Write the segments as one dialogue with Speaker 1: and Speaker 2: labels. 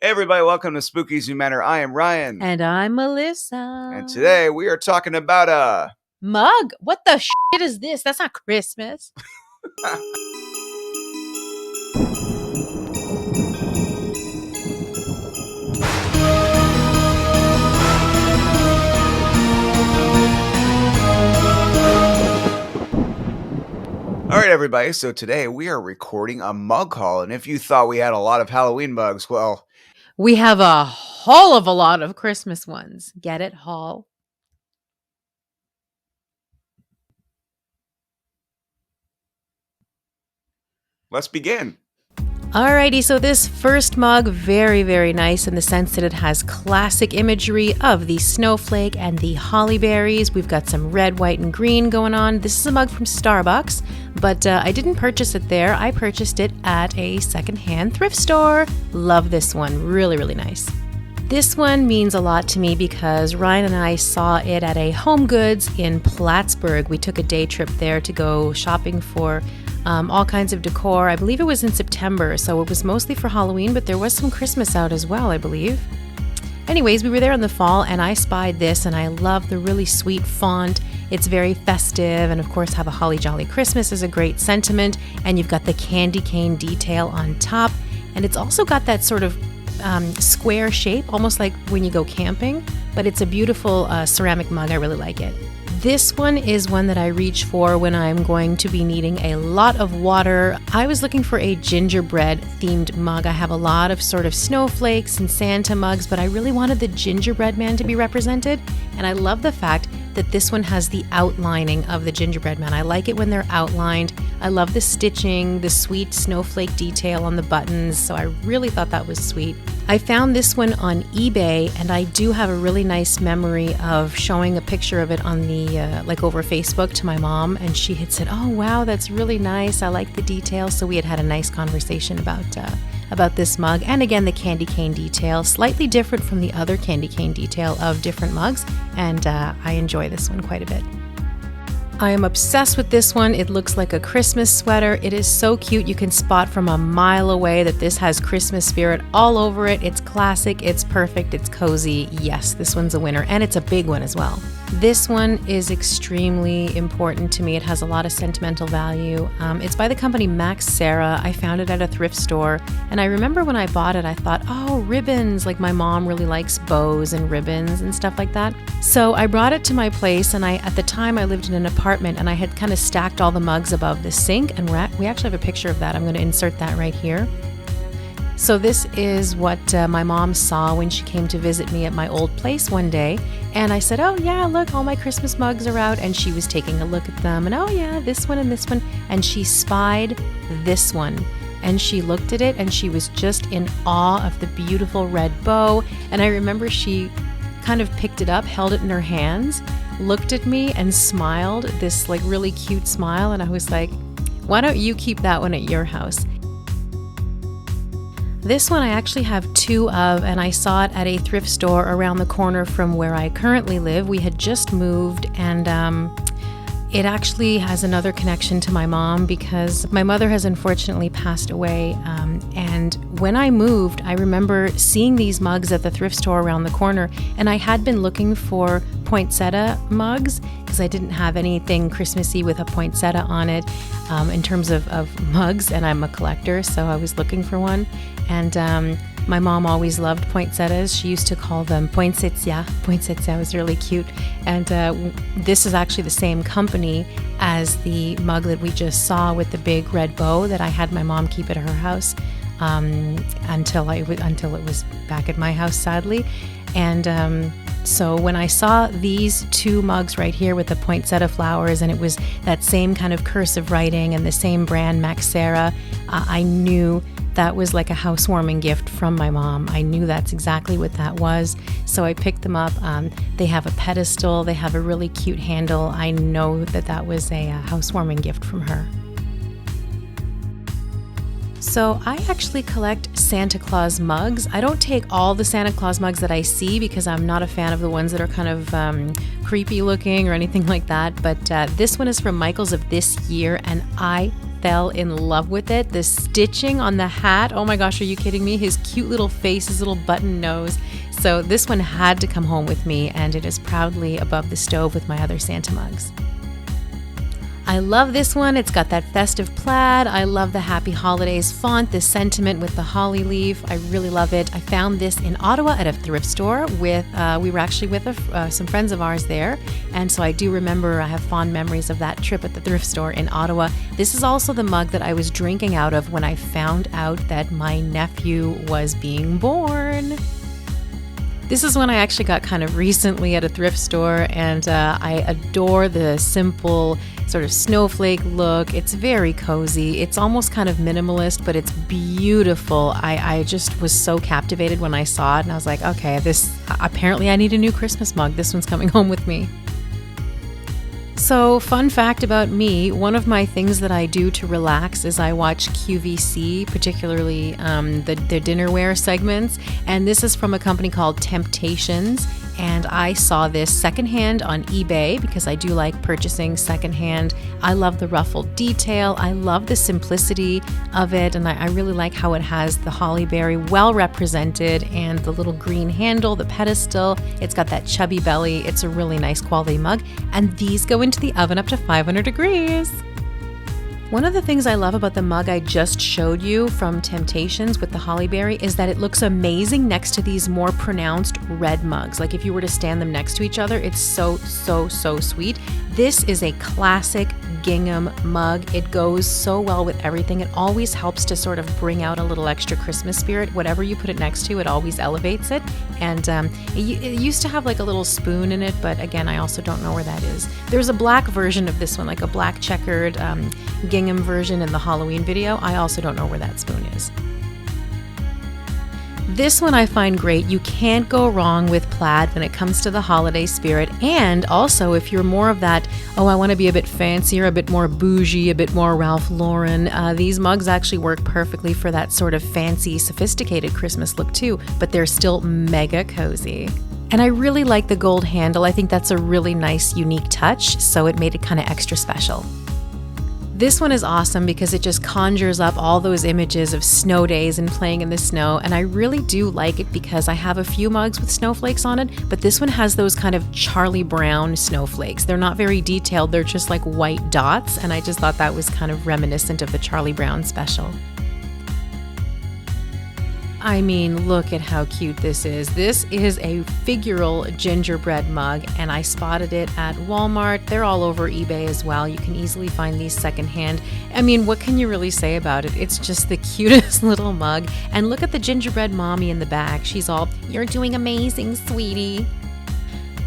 Speaker 1: Hey everybody, welcome to Spookeasy Manor. I am Ryan.
Speaker 2: And I'm Melissa.
Speaker 1: And today we are talking about a
Speaker 2: mug. What the shit is this? That's not Christmas.
Speaker 1: Alright everybody, so today we are recording a mug haul, and if you thought we had a lot of Halloween mugs, well,
Speaker 2: we have a haul of a lot of Christmas ones. Get it? Haul.
Speaker 1: Let's begin.
Speaker 2: Alrighty, so this first mug, very, very nice in the sense that it has classic imagery of the snowflake and the holly berries. We've got some red, white, and green going on. This is a mug from Starbucks, but I didn't purchase it there. I purchased it at a secondhand thrift store. Love this one. Really, really nice. This one means a lot to me because Ryan and I saw it at a Home Goods in Plattsburgh. We took a day trip there to go shopping for all kinds of decor. I believe it was in September, so it was mostly for Halloween, but there was some Christmas out as well, I believe. Anyways, we were there in the fall, and I spied this, and I love the really sweet font. It's very festive, and of course, Have a Holly Jolly Christmas is a great sentiment, and you've got the candy cane detail on top, and it's also got that sort of square shape, almost like when you go camping, but it's a beautiful ceramic mug. I really like it. This one is one that I reach for when I'm going to be needing a lot of water. I was looking for a gingerbread themed mug. I have a lot of sort of snowflakes and Santa mugs, but I really wanted the gingerbread man to be represented. And I love the fact that this one has the outlining of the gingerbread man. I like it when they're outlined. I love the stitching, the sweet snowflake detail on the buttons. So I really thought that was sweet. I found this one on eBay, and I do have a really nice memory of showing a picture of it on the over Facebook to my mom, and she had said, "Oh wow, that's really nice. I like the detail." So we had a nice conversation about this mug, and again the candy cane detail, slightly different from the other candy cane detail of different mugs, and I enjoy this one quite a bit. I am obsessed with this one. It looks like a Christmas sweater. It is so cute. You can spot from a mile away that this has Christmas spirit all over it. It's classic, it's perfect, it's cozy. Yes, this one's a winner, and it's a big one as well. This one is extremely important to me. It has a lot of sentimental value. It's by the company Max Sarah. I found it at a thrift store, and I remember when I bought it, I thought, oh, ribbons. Like my mom really likes bows and ribbons and stuff like that. So I brought it to my place, and at the time I lived in an apartment, and I had kind of stacked all the mugs above the sink, and we actually have a picture of that. I'm going to insert that right here. So this is what my mom saw when she came to visit me at my old place one day. And I said, oh yeah, look, all my Christmas mugs are out. And she was taking a look at them. And oh yeah, this one and this one. And she spied this one. And she looked at it and she was just in awe of the beautiful red bow. And I remember she kind of picked it up, held it in her hands, looked at me and smiled, this like really cute smile. And I was like, why don't you keep that one at your house? This one I actually have two of, and I saw it at a thrift store around the corner from where I currently live. We had just moved, and it actually has another connection to my mom because my mother has unfortunately passed away. And when I moved, I remember seeing these mugs at the thrift store around the corner, and I had been looking for poinsettia mugs because I didn't have anything Christmassy with a poinsettia on it in terms of mugs, and I'm a collector, so I was looking for one. And my mom always loved poinsettias. She used to call them poinsettia. Poinsettia was really cute. And this is actually the same company as the mug that we just saw with the big red bow that I had my mom keep at her house until it was back at my house, sadly. And so when I saw these two mugs right here with the poinsettia flowers, and it was that same kind of cursive writing and the same brand, Max Sarah, I knew that was like a housewarming gift from my mom. I knew that's exactly what that was. So I picked them up. They have a pedestal. They have a really cute handle. I know that was a housewarming gift from her. So I actually collect Santa Claus mugs. I don't take all the Santa Claus mugs that I see because I'm not a fan of the ones that are kind of creepy looking or anything like that. But this one is from Michael's of this year, and I fell in love with it. The stitching on the hat, oh my gosh, are you kidding me? His cute little face, his little button nose. So this one had to come home with me, and it is proudly above the stove with my other Santa mugs. I love this one. It's got that festive plaid. I love the Happy Holidays font, the sentiment with the holly leaf. I really love it. I found this in Ottawa at a thrift store with, we were actually with some friends of ours there. And so I do remember, I have fond memories of that trip at the thrift store in Ottawa. This is also the mug that I was drinking out of when I found out that my nephew was being born. This is one I actually got kind of recently at a thrift store, and I adore the simple sort of snowflake look. It's very cozy. It's almost kind of minimalist, but it's beautiful. I just was so captivated when I saw it, and I was like, okay, apparently I need a new Christmas mug. This one's coming home with me. So, fun fact about me, one of my things that I do to relax is I watch QVC, particularly the dinnerware segments, and this is from a company called Temptations, and I saw this secondhand on eBay because I do like purchasing secondhand. I love the ruffled detail, I love the simplicity of it, and I really like how it has the holly berry well represented and the little green handle, the pedestal. It's got that chubby belly. It's a really nice quality mug, and these go into the oven up to 500 degrees. One of the things I love about the mug I just showed you from Temptations with the holly berry is that it looks amazing next to these more pronounced red mugs. Like if you were to stand them next to each other, it's so sweet. This is a classic gingham mug. It goes so well with everything. It always helps to sort of bring out a little extra Christmas spirit. Whatever you put it next to, it always elevates it. And it used to have like a little spoon in it, but again, I also don't know where that is. There's a black version of this one, like a black checkered gingham version in the Halloween video. I also don't know where that spoon is. This one I find great. You can't go wrong with plaid when it comes to the holiday spirit. And also, if you're more of that, I want to be a bit fancier, a bit more bougie, a bit more Ralph Lauren, these mugs actually work perfectly for that sort of fancy, sophisticated Christmas look too, but they're still mega cozy. And I really like the gold handle. I think that's a really nice, unique touch, so it made it kind of extra special. This one is awesome because it just conjures up all those images of snow days and playing in the snow, and I really do like it because I have a few mugs with snowflakes on it, but this one has those kind of Charlie Brown snowflakes. They're not very detailed, they're just like white dots, and I just thought that was kind of reminiscent of the Charlie Brown special. I mean, look at how cute this is. This is a Figural Gingerbread Mug, and I spotted it at Walmart. They're all over eBay as well. You can easily find these secondhand. I mean, what can you really say about it? It's just the cutest little mug. And look at the gingerbread mommy in the back. She's all, "You're doing amazing, sweetie."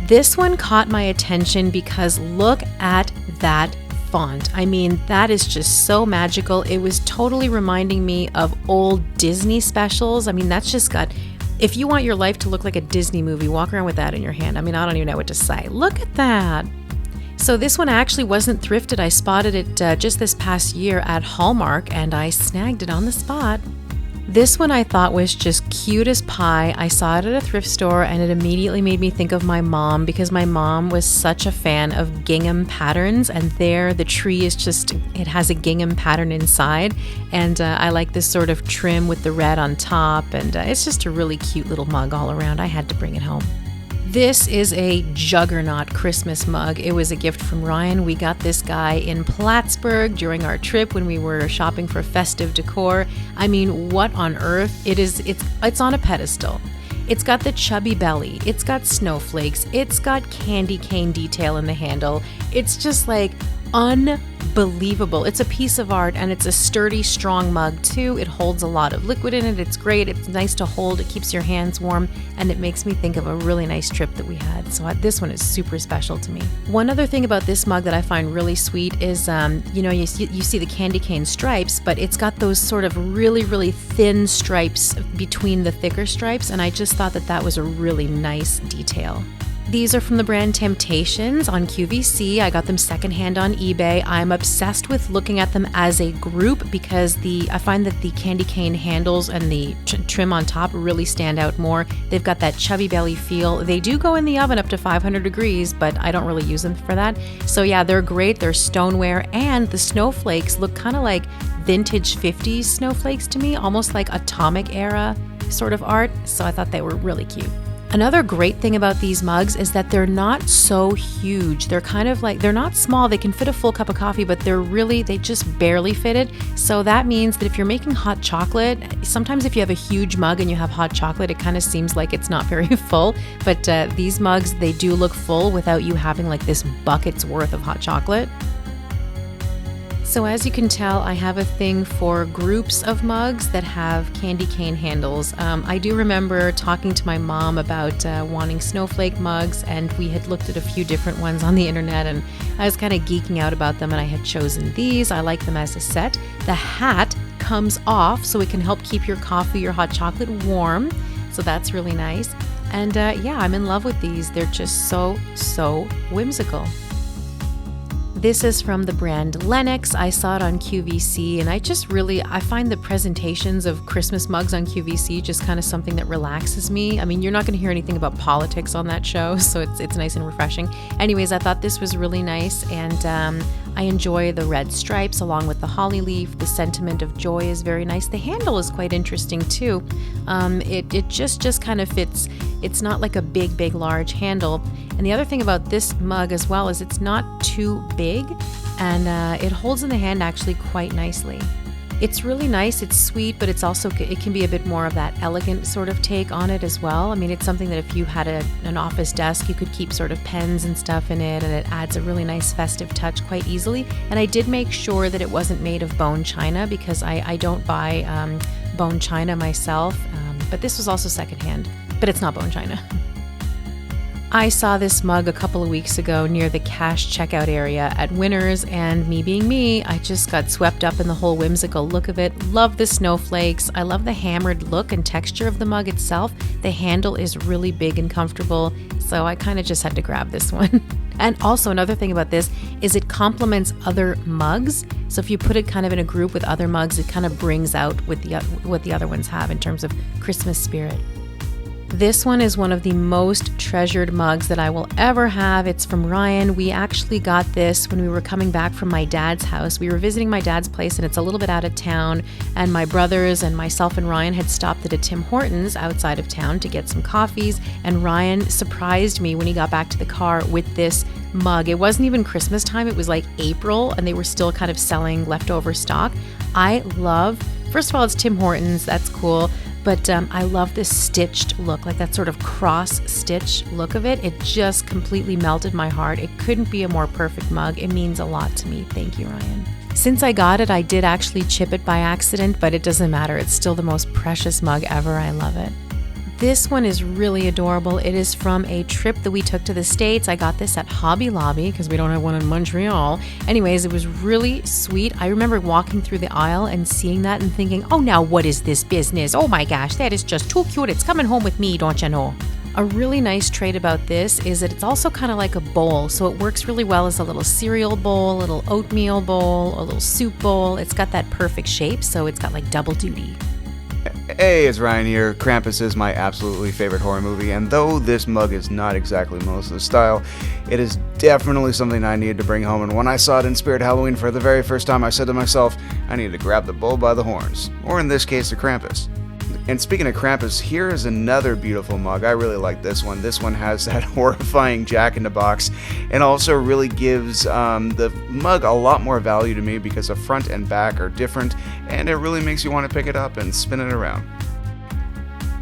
Speaker 2: This one caught my attention because look at that font. I mean, that is just so magical. It was totally reminding me of old Disney specials. I mean, that's just got, if you want your life to look like a Disney movie, walk around with that in your hand. I mean, I don't even know what to say. Look at that. So this one actually wasn't thrifted. I spotted it just this past year at Hallmark, and I snagged it on the spot. This one I thought was just cute as pie. I saw it at a thrift store, and it immediately made me think of my mom because my mom was such a fan of gingham patterns, and there the tree is just, it has a gingham pattern inside, and I like this sort of trim with the red on top, and it's just a really cute little mug all around. I had to bring it home. This is a Juggernaut Christmas mug. It was a gift from Ryan. We got this guy in Plattsburgh during our trip when we were shopping for festive decor. I mean, what on earth? It's on a pedestal. It's got the chubby belly. It's got snowflakes. It's got candy cane detail in the handle. It's just like unbelievable. It's a piece of art, and it's a sturdy, strong mug too. It holds a lot of liquid in it. It's great. It's nice to hold. It keeps your hands warm, and it makes me think of a really nice trip that we had. So this one is super special to me. One other thing about this mug that I find really sweet is, you see the candy cane stripes, but it's got those sort of really, really thin stripes between the thicker stripes, and I just thought that was a really nice detail. These are from the brand Temptations on QVC. I got them secondhand on eBay. I'm obsessed with looking at them as a group because I find that the candy cane handles and the trim on top really stand out more. They've got that chubby belly feel. They do go in the oven up to 500 degrees, but I don't really use them for that. So yeah, they're great. They're stoneware, and the snowflakes look kind of like vintage 50s snowflakes to me, almost like atomic era sort of art. So I thought they were really cute. Another great thing about these mugs is that they're not so huge. They're kind of like, they're not small. They can fit a full cup of coffee, but they just barely fit it. So that means that if you're making hot chocolate, sometimes if you have a huge mug and you have hot chocolate, it kind of seems like it's not very full. But these mugs, they do look full without you having like this bucket's worth of hot chocolate. So as you can tell, I have a thing for groups of mugs that have candy cane handles. I do remember talking to my mom about wanting snowflake mugs, and we had looked at a few different ones on the internet, and I was kind of geeking out about them, and I had chosen these. I like them as a set. The hat comes off so it can help keep your coffee or hot chocolate warm. So that's really nice. And yeah, I'm in love with these. They're just so whimsical. This is from the brand Lennox. I saw it on QVC, and I find the presentations of Christmas mugs on QVC just kind of something that relaxes me. I mean, you're not going to hear anything about politics on that show, so it's nice and refreshing. Anyways, I thought this was really nice, and I enjoy the red stripes along with the holly leaf. The sentiment of joy is very nice. The handle is quite interesting too. It just kind of fits. It's not like a big, large handle. And the other thing about this mug as well is it's not too big, and it holds in the hand actually quite nicely. It's really nice, it's sweet, but it can be a bit more of that elegant sort of take on it as well. I mean, it's something that if you had an office desk, you could keep sort of pens and stuff in it, and it adds a really nice festive touch quite easily. And I did make sure that it wasn't made of bone china because I don't buy bone china myself, but this was also secondhand, but it's not bone china. I saw this mug a couple of weeks ago near the cash checkout area at Winners, and me being me, I just got swept up in the whole whimsical look of it. Love the snowflakes. I love the hammered look and texture of the mug itself. The handle is really big and comfortable, so I kind of just had to grab this one. And also another thing about this is it complements other mugs. So if you put it kind of in a group with other mugs, it kind of brings out what the other ones have in terms of Christmas spirit. This one is one of the most treasured mugs that I will ever have. It's from Ryan. We actually got this when we were coming back from my dad's house. We were visiting my dad's place, and it's a little bit out of town, and my brothers and myself and Ryan had stopped at a Tim Hortons outside of town to get some coffees, and Ryan surprised me when he got back to the car with this mug. It wasn't even Christmas time. It was like April, and they were still kind of selling leftover stock. First of all, it's Tim Hortons. That's cool. But I love this stitched look, like that sort of cross-stitch look of it. It just completely melted my heart. It couldn't be a more perfect mug. It means a lot to me. Thank you, Ryan. Since I got it, I did actually chip it by accident, but it doesn't matter. It's still the most precious mug ever. I love it. This one is really adorable. It is from a trip that we took to the States. I got this at Hobby Lobby because we don't have one in Montreal. Anyways, it was really sweet. I remember walking through the aisle and seeing that and thinking, oh, now what is this business? Oh my gosh, that is just too cute. It's coming home with me, don't you know? A really nice trait about this is that it's also kind of like a bowl. So it works really well as a little cereal bowl, a little oatmeal bowl, a little soup bowl. It's got that perfect shape, so it's got like double duty.
Speaker 1: Hey, it's Ryan here. Krampus is my absolutely favorite horror movie, and though this mug is not exactly Melissa's style, it is definitely something I needed to bring home, and when I saw it in Spirit Halloween for the very first time, I said to myself, I need to grab the bull by the horns, or in this case, the Krampus. And speaking of Krampus, here is another beautiful mug. I really like this one. This one has that horrifying Jack-in-the-Box and also really gives the mug a lot more value to me because the front and back are different, and it really makes you want to pick it up and spin it around.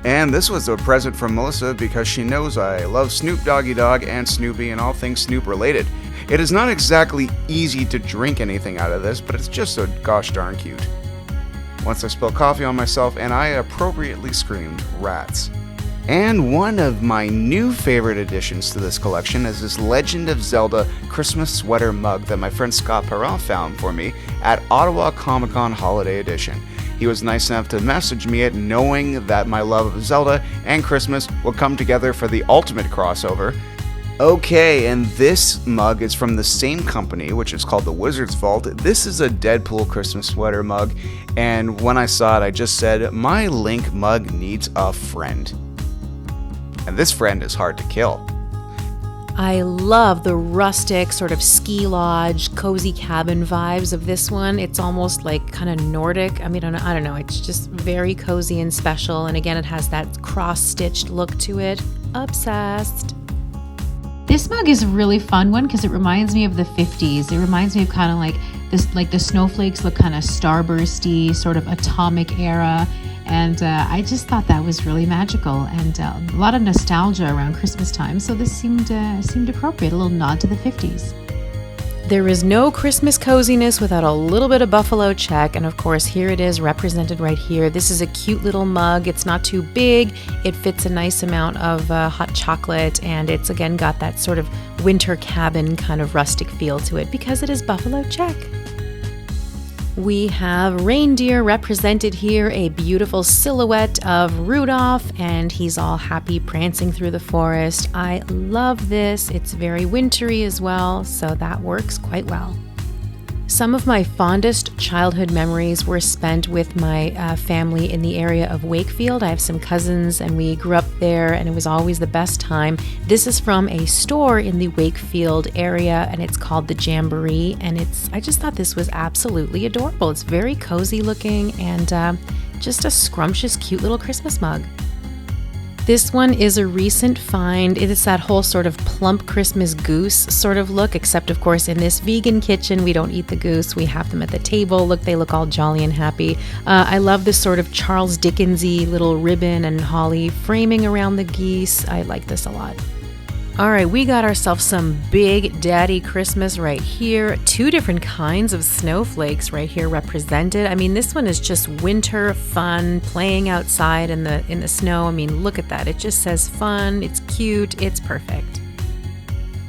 Speaker 1: And this was a present from Melissa because she knows I love Snoop Doggy Dogg and Snoopy and all things Snoop related. It is not exactly easy to drink anything out of this, but it's just so gosh darn cute. Once I spilled coffee on myself, and I appropriately screamed, rats. And one of my new favorite additions to this collection is this Legend of Zelda Christmas sweater mug that my friend Scott Perrin found for me at Ottawa Comic Con Holiday Edition. He was nice enough to message me it, knowing that my love of Zelda and Christmas would come together for the ultimate crossover. Okay, and this mug is from the same company, which is called the Wizard's Vault. This is a Deadpool Christmas sweater mug, and when I saw it, I just said, my Link mug needs a friend. And this friend is hard to kill.
Speaker 2: I love the rustic sort of ski lodge, cozy cabin vibes of this one. It's almost like kind of Nordic. I don't know. It's just very cozy and special. And again, it has that cross-stitched look to it. Obsessed.
Speaker 3: This mug is a really fun one because it reminds me of the 50s. It reminds me of kind of like this, like the snowflakes look kind of starbursty, sort of atomic era. And I just thought that was really magical and a lot of nostalgia around Christmas time. So this seemed appropriate, a little nod to the 50s.
Speaker 2: There is no Christmas coziness without a little bit of buffalo check. And of course, here it is represented right here. This is a cute little mug. It's not too big. It fits a nice amount of hot chocolate. And it's again got that sort of winter cabin kind of rustic feel to it because it is buffalo check. We have Reindeer represented here, a beautiful silhouette of Rudolph, and he's all happy prancing through the forest. I love this. It's very wintry as well, so that works quite well. Some of my fondest childhood memories were spent with my family in the area of Wakefield. I have some cousins and we grew up there and it was always the best time. This is from a store in the Wakefield area and it's called the Jamboree, and I just thought this was absolutely adorable. It's very cozy looking and just a scrumptious, cute little Christmas mug. This one is a recent find. It is that whole sort of plump Christmas goose sort of look, except of course in this vegan kitchen, we don't eat the goose. We have them at the table. Look, they look all jolly and happy. I love this sort of Charles Dickens-y little ribbon and holly framing around the geese. I like this a lot. All right, we got ourselves some Big Daddy Christmas right here. Two different kinds of snowflakes right here represented. I mean, this one is just winter fun, playing outside in the snow. I mean, look at that. It just says fun, it's cute, it's perfect.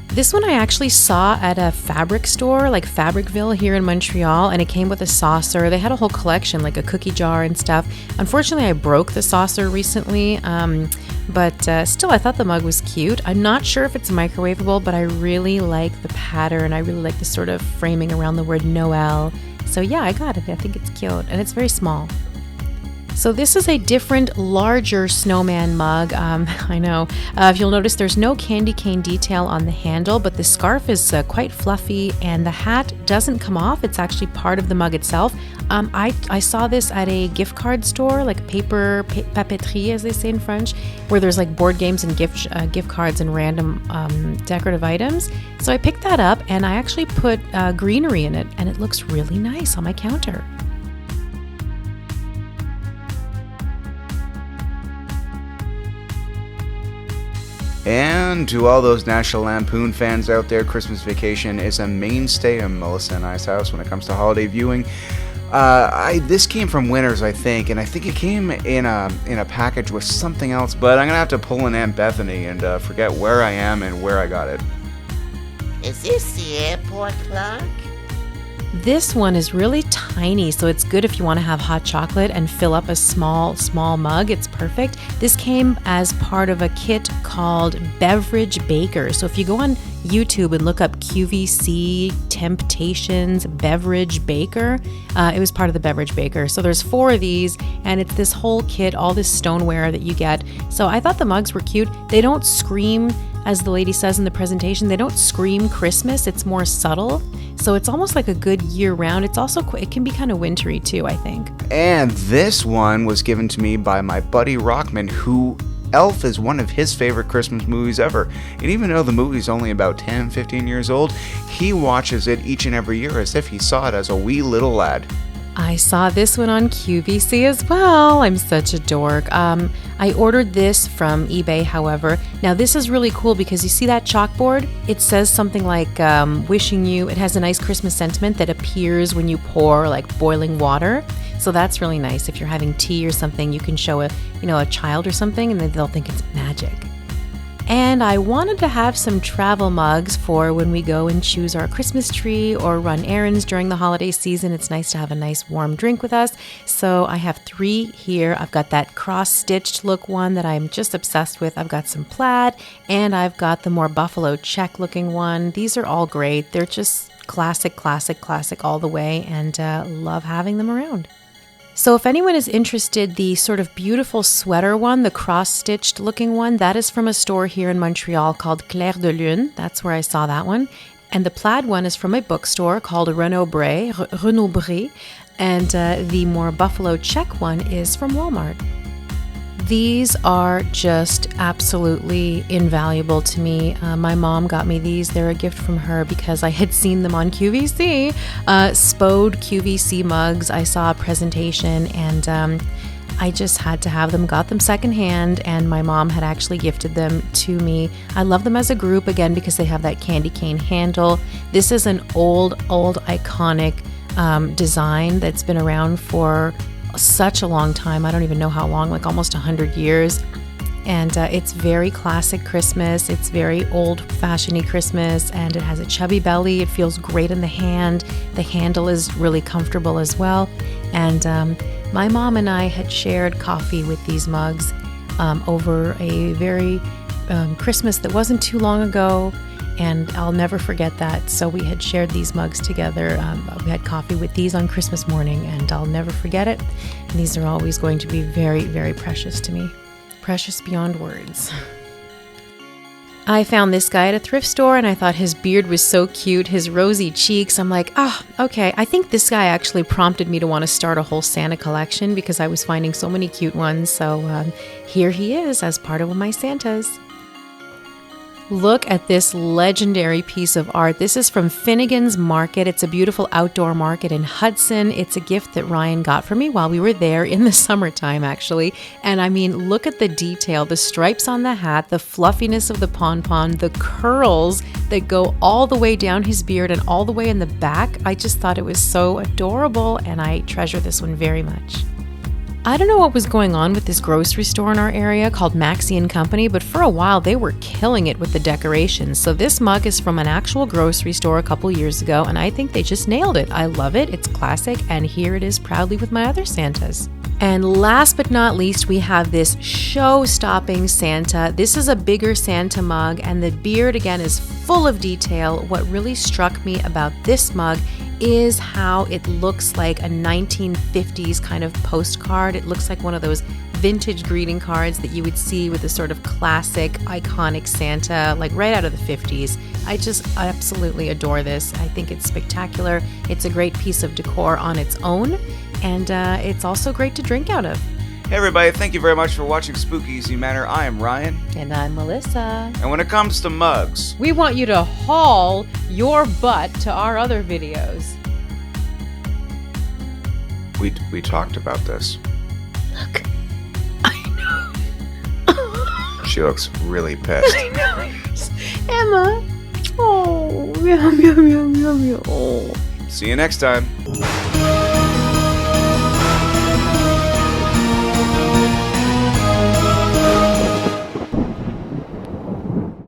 Speaker 2: This one I actually saw at a fabric store, like Fabricville here in Montreal, and it came with a saucer. They had a whole collection, like a cookie jar and stuff. Unfortunately, I broke the saucer recently, but still, I thought the mug was cute. I'm not sure if it's microwavable, but I really like the pattern. I really like the sort of framing around the word Noel. So yeah, I got it. I think it's cute, and it's very small. So this is a different, larger snowman mug. I know. If you'll notice, there's no candy cane detail on the handle, but the scarf is quite fluffy, and the hat doesn't come off. It's actually part of the mug itself. I saw this at a gift card store, like papeterie, as they say in French, where there's like board games and gift cards and random decorative items. So I picked that up, and I actually put greenery in it, and it looks really nice on my counter.
Speaker 1: And to all those National Lampoon fans out there, Christmas Vacation is a mainstay in Melissa and I's house when it comes to holiday viewing. This came from Winners, I think, and I think it came in a package with something else, but I'm gonna have to pull an Aunt Bethany and forget where I am and where I got it.
Speaker 4: Is this the airport clock?
Speaker 2: This one is really tiny, so it's good if you want to have hot chocolate and fill up a small mug. It's perfect. This came as part of a kit called Beverage Baker. So if you go on YouTube and look up QVC Temptations Beverage Baker, it was part of the Beverage Baker. So there's 4 of these, and it's this whole kit, all this stoneware that you get. So I thought the mugs were cute. They don't scream, as the lady says in the presentation, they don't scream Christmas. It's more subtle. So it's almost like a good year round. It's also, it can be kind of wintry too, I think.
Speaker 1: And this one was given to me by my buddy Rockman, who Elf is one of his favorite Christmas movies ever. And even though the movie's only about 10, 15 years old, he watches it each and every year as if he saw it as a wee little lad.
Speaker 2: I saw this one on QVC as well. I'm such a dork. I ordered this from eBay, however. Now this is really cool because you see that chalkboard? It says something like wishing you, it has a nice Christmas sentiment that appears when you pour like boiling water. So that's really nice. If you're having tea or something, you can show a child or something and then they'll think it's magic. And I wanted to have some travel mugs for when we go and choose our Christmas tree or run errands during the holiday season. It's nice to have a nice warm drink with us. So I have 3 here. I've got that cross-stitched look one that I'm just obsessed with. I've got some plaid, and I've got the more buffalo check looking one. These are all great. They're just classic all the way, and love having them around. So if anyone is interested, the sort of beautiful sweater one, the cross-stitched looking one, that is from a store here in Montreal called Clair de Lune. That's where I saw that one. And the plaid one is from a bookstore called Renaud Bré. And the more buffalo check one is from Walmart. These are just absolutely invaluable to me. My mom got me these. They're a gift from her because I had seen them on QVC. Spode QVC mugs. I saw a presentation and I just had to have them. Got them secondhand, and my mom had actually gifted them to me. I love them as a group, again, because they have that candy cane handle. This is an old iconic design that's been around for such a long time. I don't even know how long, like almost 100 years. And it's very classic Christmas. It's very old-fashioned-y Christmas, and it has a chubby belly. It feels great in the hand. The handle is really comfortable as well. And my mom and I had shared coffee with these mugs over a very Christmas that wasn't too long ago. And I'll never forget that. So we had shared these mugs together. We had coffee with these on Christmas morning, and I'll never forget it. And these are always going to be very, very precious to me. Precious beyond words. I found this guy at a thrift store, and I thought his beard was so cute, his rosy cheeks. I'm like, okay. I think this guy actually prompted me to want to start a whole Santa collection because I was finding so many cute ones. So here he is as part of my Santas. Look at this legendary piece of art. This is from Finnegan's Market. It's a beautiful outdoor market in Hudson. It's a gift that Ryan got for me while we were there in the summertime, actually. And I mean, look at the detail, the stripes on the hat, the fluffiness of the pom-pom, the curls that go all the way down his beard and all the way in the back. I just thought it was so adorable, and I treasure this one very much. I don't know what was going on with this grocery store in our area called Maxie & Company, but for a while they were killing it with the decorations. So this mug is from an actual grocery store a couple years ago, and I think they just nailed it. I love it. It's classic, and here it is proudly with my other Santas. And last but not least, we have this show-stopping Santa. This is a bigger Santa mug, and the beard, again, is full of detail. What really struck me about this mug is how it looks like a 1950s kind of postcard. It looks like one of those vintage greeting cards that you would see with a sort of classic, iconic Santa, like right out of the 50s. I just absolutely adore this. I think it's spectacular. It's a great piece of decor on its own, and it's also great to drink out of.
Speaker 1: Hey everybody, thank you very much for watching Spookeasy Manor. I am Ryan.
Speaker 2: And I'm Melissa.
Speaker 1: And when it comes to mugs,
Speaker 2: we want you to haul your butt to our other videos.
Speaker 1: We talked about this.
Speaker 2: Look, I know.
Speaker 1: She looks really pissed.
Speaker 2: I know. Emma. Oh, yum, yum, yum, yum, yum. Oh.
Speaker 1: See you next time.